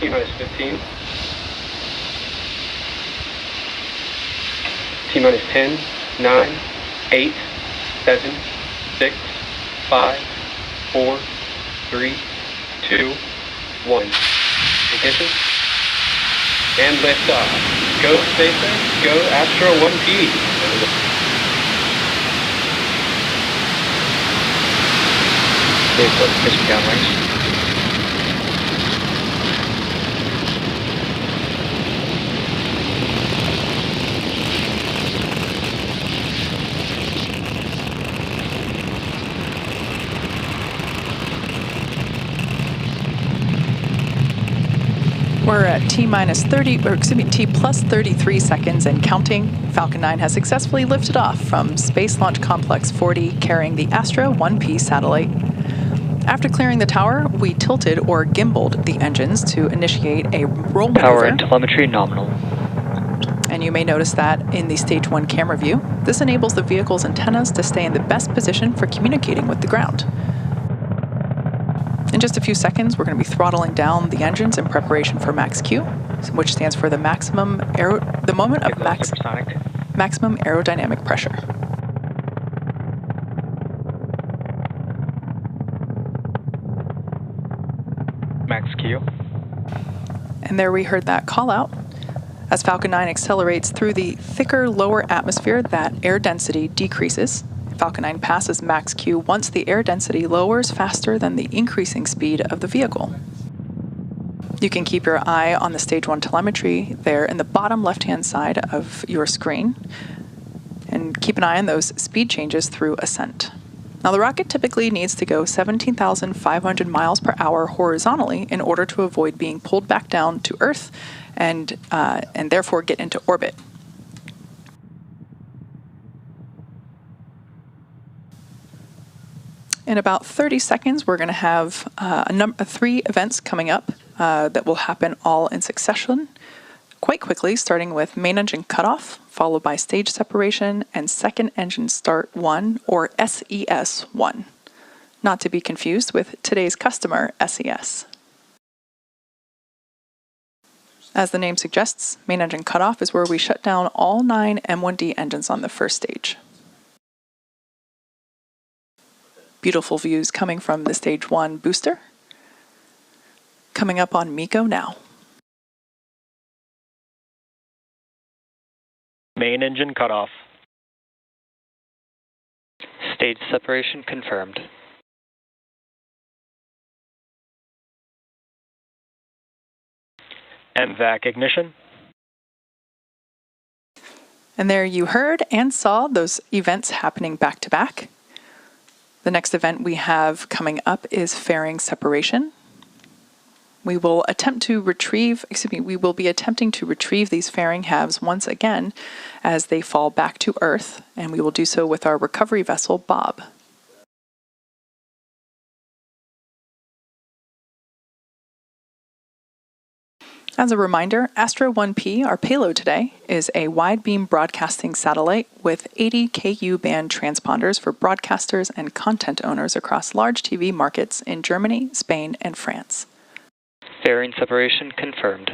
T-minus 15. T-minus 10, 9, 8, 7, 6, 5, 4, 3, 2, 1. Ignition. And liftoff. Go SpaceX, go Astra 1P. Pitching downrange. We're at T-minus 30, or excuse me, T plus 33 seconds and counting. Falcon 9 has successfully lifted off from Space Launch Complex 40, carrying the Astra 1P satellite. After clearing the tower, we tilted or gimbaled the engines to initiate a roll maneuver. Power and telemetry nominal. And you may notice that in the Stage 1 camera view. This enables the vehicle's antennas to stay in the best position for communicating with the ground. In just a few seconds, we're going to be throttling down the engines in preparation for max Q, which stands for the maximum moment of maximum aerodynamic pressure. Max Q. And there we heard that call out. As Falcon 9 accelerates through the thicker lower atmosphere, that air density decreases. Falcon 9 passes max Q once the air density lowers faster than the increasing speed of the vehicle. You can keep your eye on the Stage 1 telemetry there in the bottom left-hand side of your screen, and keep an eye on those speed changes through ascent. Now, the rocket typically needs to go 17,500 miles per hour horizontally in order to avoid being pulled back down to Earth and therefore get into orbit. In about 30 seconds, we're going to have 3 events coming up that will happen all in succession quite quickly, starting with main engine cutoff, followed by stage separation and second engine start 1, or SES 1, not to be confused with today's customer, SES. As the name suggests, main engine cutoff is where we shut down all 9 M1D engines on the first stage. Beautiful views coming from the Stage 1 booster. Coming up on MECO now. Main engine cutoff. Stage separation confirmed. MVAC ignition. And there you heard and saw those events happening back to back. The next event we have coming up is fairing separation. We will be attempting to retrieve these fairing halves once again as they fall back to Earth, and we will do so with our recovery vessel, Bob. As a reminder, Astra 1P, our payload today, is a wide-beam broadcasting satellite with 80 Ku band transponders for broadcasters and content owners across large TV markets in Germany, Spain, and France. Fairing separation confirmed.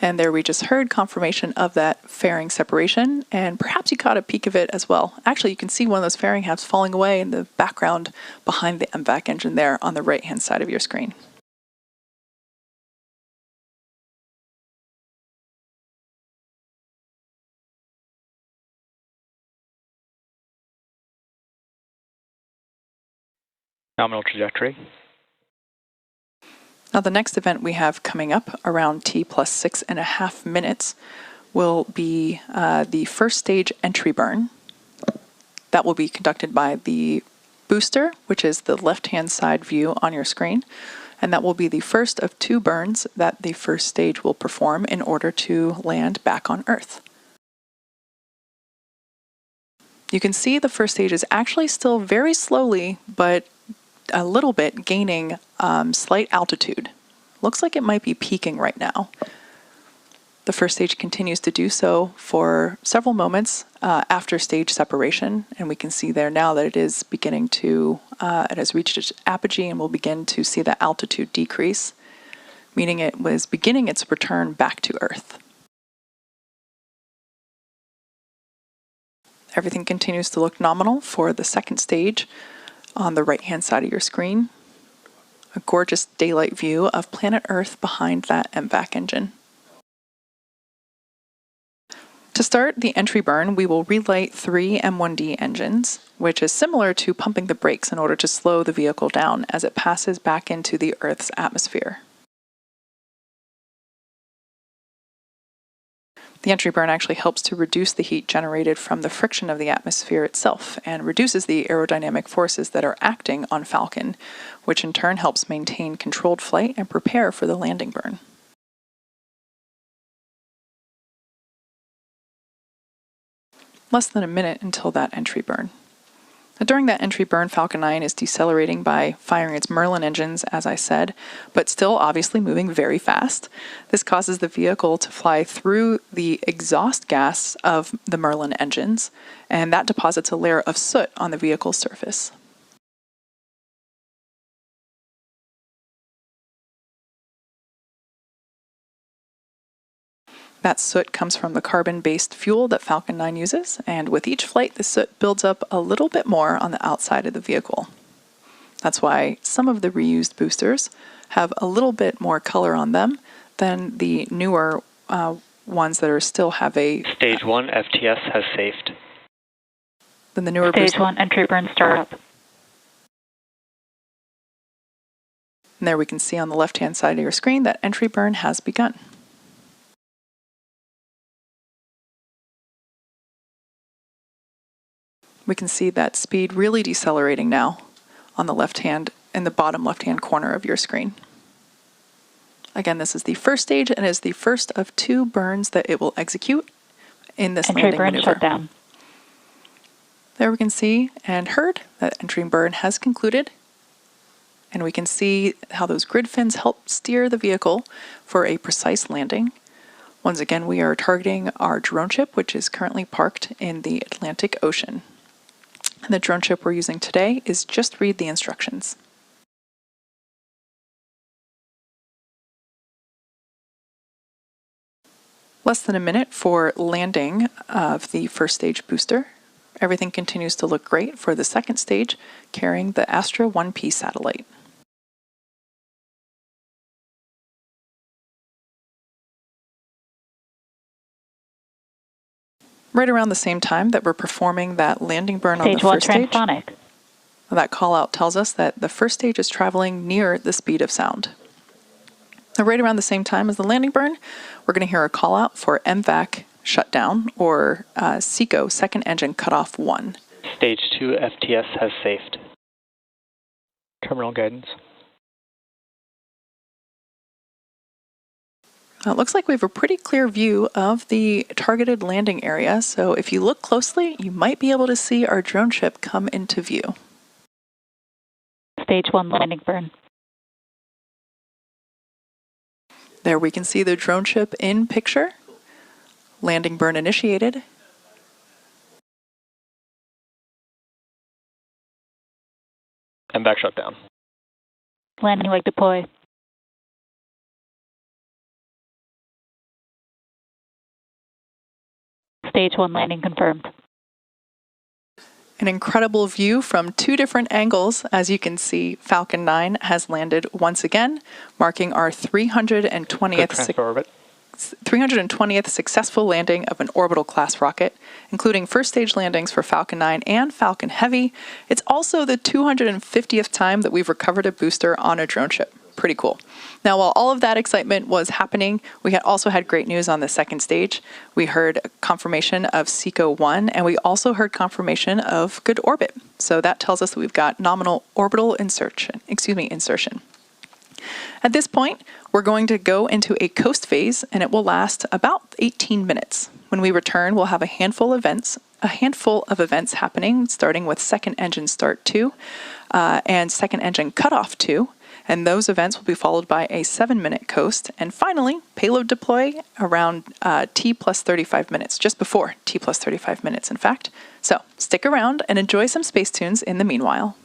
And there we just heard confirmation of that fairing separation, and perhaps you caught a peek of it as well. Actually, you can see one of those fairing halves falling away in the background behind the MVAC engine there on the right-hand side of your screen. Nominal trajectory. Now, the next event we have coming up around T plus 6.5 minutes will be the first stage entry burn. That will be conducted by the booster, which is the left-hand side view on your screen. And that will be the first of 2 burns that the first stage will perform in order to land back on Earth. You can see the first stage is actually still very slowly, but a little bit gaining slight altitude. Looks like it might be peaking right now. The first stage continues to do so for several moments after stage separation, and we can see there now that it is beginning to, it has reached its apogee and will begin to see the altitude decrease, meaning it was beginning its return back to Earth. Everything continues to look nominal for the second stage on the right-hand side of your screen. A gorgeous daylight view of planet Earth behind that MVAC engine. To start the entry burn, we will relight 3 M1D engines, which is similar to pumping the brakes in order to slow the vehicle down as it passes back into the Earth's atmosphere. The entry burn actually helps to reduce the heat generated from the friction of the atmosphere itself and reduces the aerodynamic forces that are acting on Falcon, which in turn helps maintain controlled flight and prepare for the landing burn. Less than a minute until that entry burn. Now, during that entry burn, Falcon 9 is decelerating by firing its Merlin engines, as I said, but still obviously moving very fast. This causes the vehicle to fly through the exhaust gas of the Merlin engines, and that deposits a layer of soot on the vehicle's surface. That soot comes from the carbon-based fuel that Falcon 9 uses, and with each flight, the soot builds up a little bit more on the outside of the vehicle. That's why some of the reused boosters have a little bit more color on them than the newer ones that are still have a... Stage 1 FTS has saved. Than the newer Stage 1 entry burn startup. And there we can see on the left-hand side of your screen that entry burn has begun. We can see that speed really decelerating now on the left-hand, in the bottom left-hand corner of your screen. Again, this is the first stage and is the first of 2 burns that it will execute in this landing maneuver. Entry burn shut down. There we can see and heard that entry burn has concluded, and we can see how those grid fins help steer the vehicle for a precise landing. Once again, we are targeting our drone ship, which is currently parked in the Atlantic Ocean. And the drone ship we're using today is Just Read the Instructions. Less than a minute for landing of the first stage booster. Everything continues to look great for the second stage, carrying the Astra 1P satellite. Right around the same time that we're performing that landing burn on the first stage, transonic. That call out tells us that the first stage is traveling near the speed of sound. Now, right around the same time as the landing burn, we're going to hear a call out for MVAC shutdown, or SECO, second engine cutoff 1. Stage 2 FTS has saved. Terminal guidance. It looks like we have a pretty clear view of the targeted landing area, so if you look closely, you might be able to see our drone ship come into view. Stage 1 landing burn. There we can see the drone ship in picture. Landing burn initiated. MVAC shutdown. Landing leg deploy. Stage 1 landing confirmed. An incredible view from 2 different angles. As you can see, Falcon 9 has landed once again, marking our 320th successful landing of an orbital class rocket, including first stage landings for Falcon 9 and Falcon Heavy. It's also the 250th time that we've recovered a booster on a drone ship. Pretty cool. Now, while all of that excitement was happening, we also had great news on the second stage. We heard confirmation of SECO 1, and we also heard confirmation of good orbit. So that tells us that we've got nominal orbital insertion. At this point, we're going to go into a coast phase, and it will last about 18 minutes. When we return, we'll have a handful of events a handful of events happening, starting with second engine start 2 and second engine cutoff 2. And those events will be followed by a 7-minute coast. And finally, payload deploy around T plus 35 minutes, just before T plus 35 minutes, in fact. So stick around and enjoy some space tunes in the meanwhile.